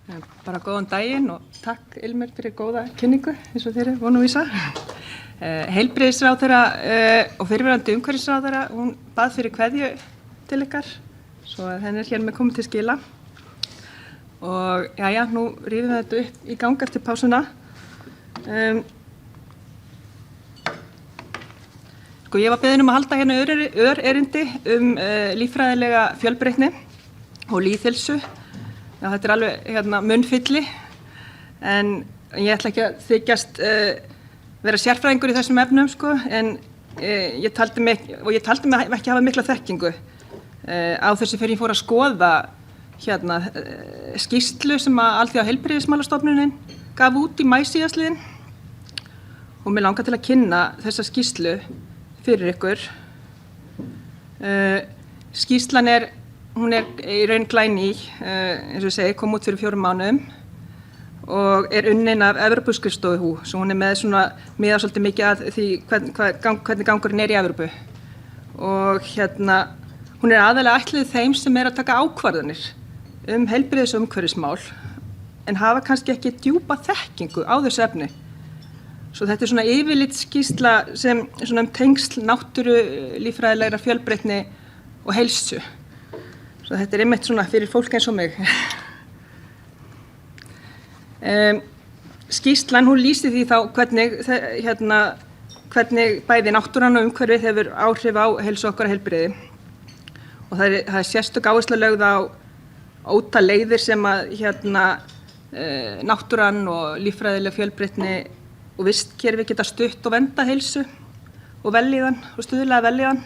Bara góðan daginn og takk Ilmur fyrir góða kynningu eins og þeir vonu vísa. Heilbrigðisráðherra og fyrrverandi umhverfisráðherra, hún bað fyrir kveðju til ykkar, svo að henni hér með komið til skila. Og jæja, nú rífum við þetta upp í gang eftir pásuna. Ég var beðin að halda hérna örerindi líffræðilega fjölbreytni og lýðheilsu. Já, þetta alveg munnfylli, en ég ætla ekki að þykjast vera sérfræðingur í þessum efnum, en ég taldi mig ekki hafa mikla þekkingu á þessu fyrir ég fór að skoða skýrslu sem að Alþjóða heilbrigðismálastofnunin gaf út í maí síðastliðinn og mig langar til að kynna þessa skýrslu fyrir ykkur. Skýrslan hún í raun glæný, eins og ég segi, kom út fyrir 4 mánuðum og unnin af Evrópuskrifstofu, svo hún með svona miðað svolítið mikið að því hvernig gangurinn í Evrópu. Og hún aðalega ætluð þeim sem að taka ákvarðanir heilbrigðis- og umhverfismál en hafa kannski ekki djúpa þekkingu á þessu efni. Svo þetta svona yfirlitsskýrsla sem svona tengsl náttúru, líffræðilegra fjölbreytni og heilsu. Svo þetta einmitt svona fyrir fólk eins og mig. Skýrslan, hún lýsir því þá hvernig bæði náttúran og umhverfið hefur áhrif á heilsu okkar og heilbrigði. Og það er sérstök áhersla lögð á ótal leiðir sem að náttúran og líffræðileg fjölbreytni og vistkerfi geta stutt og vernda heilsu og vellíðan og stuðla að vellíðan.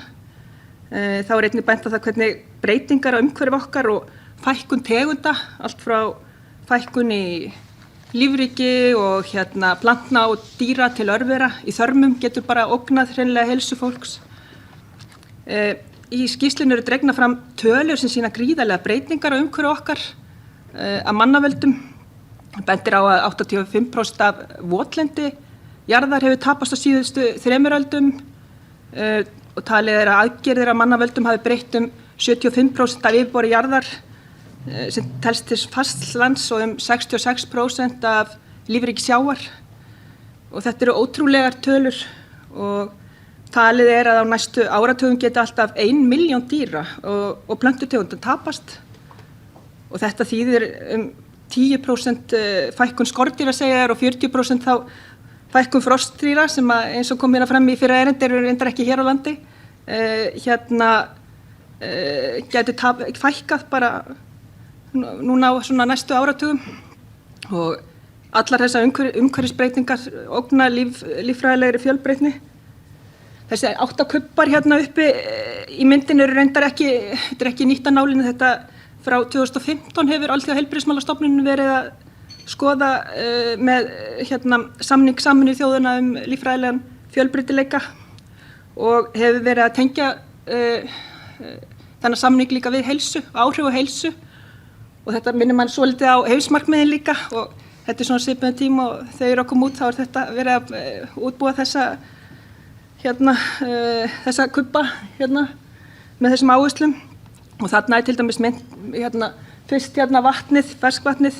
Þá einnig bent á það hvernig breytingar á umhverfi okkar og fækkun tegunda, allt frá fækkun í lífríki og plantna og dýra til örvera í þörmum getur bara ógnað hreinlega heilsu fólks. Í skýrslunni eru dregnar fram tölur sem sýna gríðarlega breytingar á umhverfi okkar af mannavöldum. Bendir á að 85% af votlendi jarðar hefur tapast á síðustu 3 öldum og talið að aðgerðir af mannavöldum hafi breytt 75% af yfirborði jarðar sem telst til fastlands og 66% af lífríki sjávar. Og þetta eru ótrúlegar tölur og talið að á næstu áratugum geta alltaf 1 milljón dýra og plöntutegundum tapast. Og þetta þýðir 10% fækkun skordýra segjar og 40% þá fækkun frostdýra sem eins og kom fram í fyrra erindi eru reyndar ekki hér á landi. Gæti fækkað bara núna á svona næstu áratugum og allar þessar umhverfisbreytingar ógna líffræðilegri fjölbreytni. Þessi 8 kubbar uppi í myndinu eru reyndar þetta er ekki nýtt af nálinni. Þetta frá 2015 hefur Alþjóða heilbrigðismálastofnunin verið að skoða með samning Sameinuðu þjóðanna líffræðilegan fjölbreytileika og hefur verið að tengja þennan samning líka við heilsu, áhrif á heilsu og þetta minnir mann svolítið á heimsmarkmiðin líka og þetta svona svipaðan tíma og þegar eru að koma út þá þetta verið að útbúa þessa kubba með þessum áherslum og þarna til dæmis fyrst vatnið, ferskvatnið,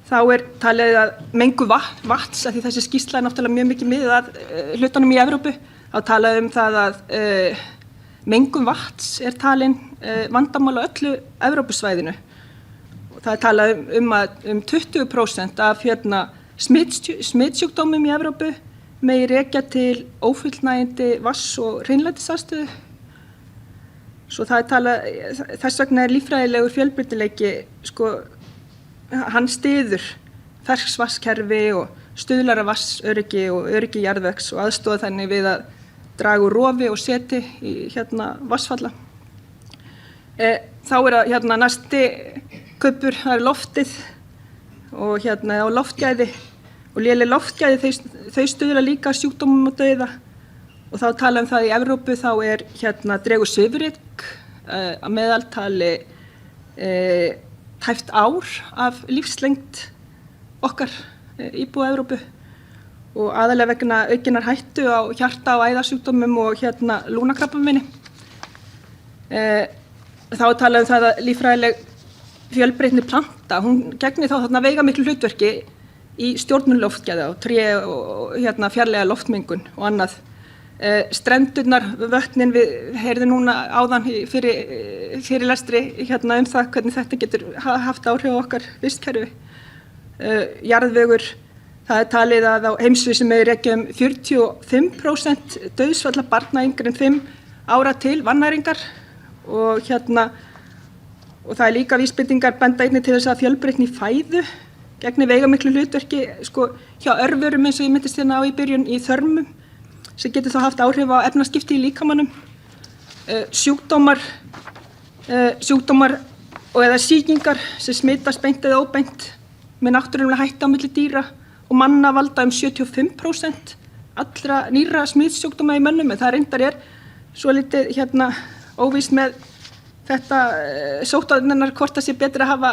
þá talið að mengun vatns, af því þessi skýrsla náttúrulega mjög mikið miðað að hlutunum í Evrópu, þá talað það að mengun vatns talin vandamál á öllu Evrópusvæðinu. Og það talað að 20% af smitsjúkdómum í Evrópu megi rekja til ófullnægjandi vatns- og hreinlætisaðstöðu. Svo það talað, þess vegna líffræðilegur fjölbreytileiki, hann styður ferskvatnskerfi og stuðlar að vatnsöryggi og öryggi jarðvegs og aðstoða þannig við að draga úr rofi og seti í vatnsfalla. Þá það næsti kubbur, það loftið og á loftgæði og léleg loftgæði þau stuðla líka að sjúkdómum og dauða og þá tala það í Evrópu þá dregur svifryk að meðaltali tæpt ár af lífslengd okkar íbúa Evrópu og aðalega vegna aukinnar hættu á hjarta- og æðasjúkdómum og lungnakrabbameini. Þá talað það að líffræðileg fjölbreytni plantna 8, hún gegnir þá þarna veigamiklu hlutverki í stjórnun loftgæða og tré og fjarlæga loftmengun og annað. Strendurnar, vötnin, við heyrðum núna áðan fyrir lestri það hvernig þetta getur haft áhrif á okkar vistkerfi. Jarðvegur, það talið að á heimsvísu megi rekja 45% dauðsfalla barna yngri en 5 ára til vannæringar og það líka vísbendingar benda einnig til þess að fjölbreytni í fæðu gegnir veigamiklu hlutverki hjá örverum eins og ég minntist á í byrjun í þörmum sem getur þá haft áhrif á efnaskipti í líkamanum. Sjúkdómar og eða sýkingar sem smitast beint eða óbeint með náttúrulega hætta á milli dýra og manna valda 75% allra nýrra smitsjúkdóma í mönnum, en það reyndar svolítið óvíst með þetta sóttvarnirnar hvort það sé betra að hafa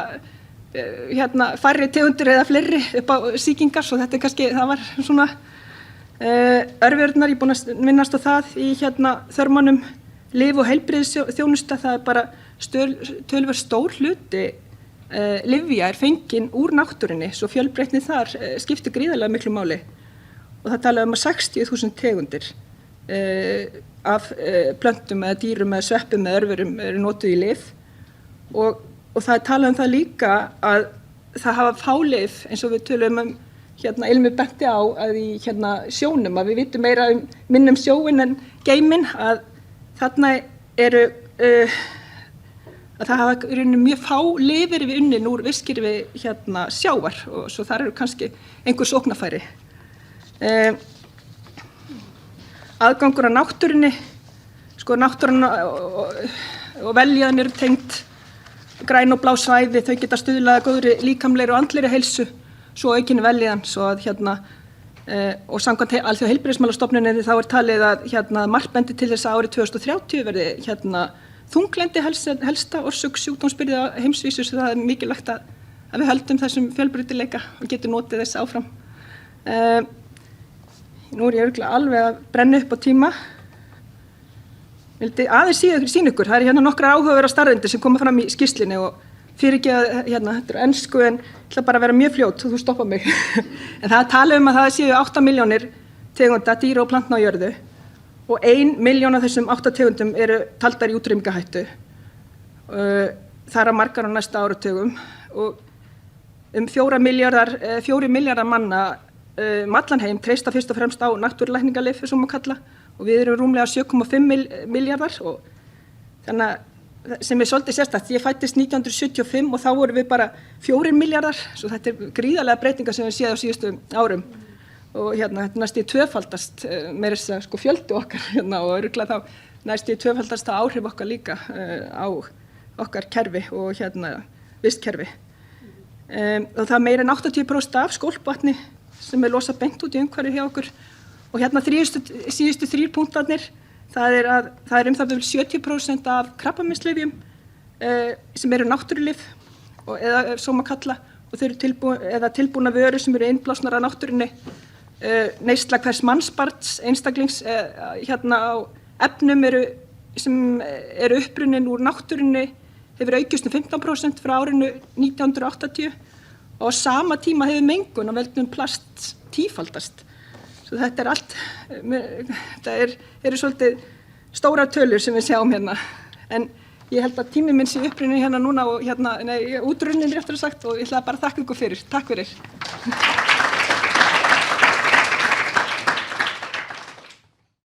færri tegundir eða fleiri upp á sýkingar, svo þetta kannski, það var svona örverurnar, ég er búin að minnast á það í þörmunum. Lyf og heilbrigðisþjónusta, það bara töluvert stór hluti lyfja fengin úr náttúrunni, svo fjölbreytni þar skiptir gríðarlega miklu máli og það talaði að 60.000 tegundir af plöntum eða dýrum eða sveppum eða örverum eru notuð í lyf og það talaði það líka að það hafa fályf eins og við tölum Ilmi benti á að í sjónum að við vitum meira minna sjóinn en geiminn, að þarna eru að það hafa mjög fá lyf við unnin úr vistkerfi sjávar og svo þar eru kannski einhver sóknarfæri. Aðgangur að náttúrunni, náttúran og veljaðan eru tengt græn og blá svæði, þau geta stuðlað að góðri líkamlegri og andlegri heilsu, svo aukinni veljaðan, svo að og samkvæmt Alþjóðaheilbrigðismálastofnuninni þá talið að margt bendi til þess að árið 2030 verði þunglyndi helsta orsök sjúkdómsbyrði á heimsvísu, svo það mikilvægt að við höldum þessum fjölbreytileika og getum notið þess áfram. Nú ég örugglega alveg að brenna upp á tíma. Vildi aðeins sýna ykkur, það nokkrar áhugaverðar staðreyndir sem koma fram í skýrslunni og fyrirgeðu þetta ensku en ég ætla bara að vera mjög fljót, þú stoppa mig. En það tala að það séu 8 milljónir tegunda dýra og plantna á jörðu og 1 milljón af þessum 8 tegundum eru taldar í útrýmingarhættu. Þar margar á næsta áratugum og 4 milljarðar manna allan heim treysta fyrst og fremst á náttúrulækningalyf, sem maður kalla, og við erum rúmlega 7,5 milljarðar og þannig að sem svolítið sérstakt, ég fæddist 1975 og þá vorum við bara 4 milljarðar, svo þetta gríðarlega breytingar sem við séð á síðustu árum og þetta næstum tvöfaldast meira þess að fjöldi okkar og örugglega þá næstum tvöfaldast það áhrif okkar líka á okkar kerfi og vistkerfi. Og það meira en 80% af skólpvatni sem losað beint út í umhverfið hjá okkur og síðustu 3 punktarnir, það er það bil 70% af krabbameinslyfjum sem eru náttúrulyf eða svo maður kalla og þau eru tilbúna vörur sem eru innblásnar af náttúrunni. Neysla hvers mannsbarns einstaklings á efnum sem eru upprunnin úr náttúrunni hefur aukist 15% frá árinu 1980 og á sama tíma hefur mengun af völdum plast tífaldast. Svo þetta allt, þetta eru svolítið stórar tölur sem við sjáum en ég held að tími minn sé upprunnin núna og útrunnin réttur sagt og ég ætla bara að þakka ykkur fyrir. Takk fyrir.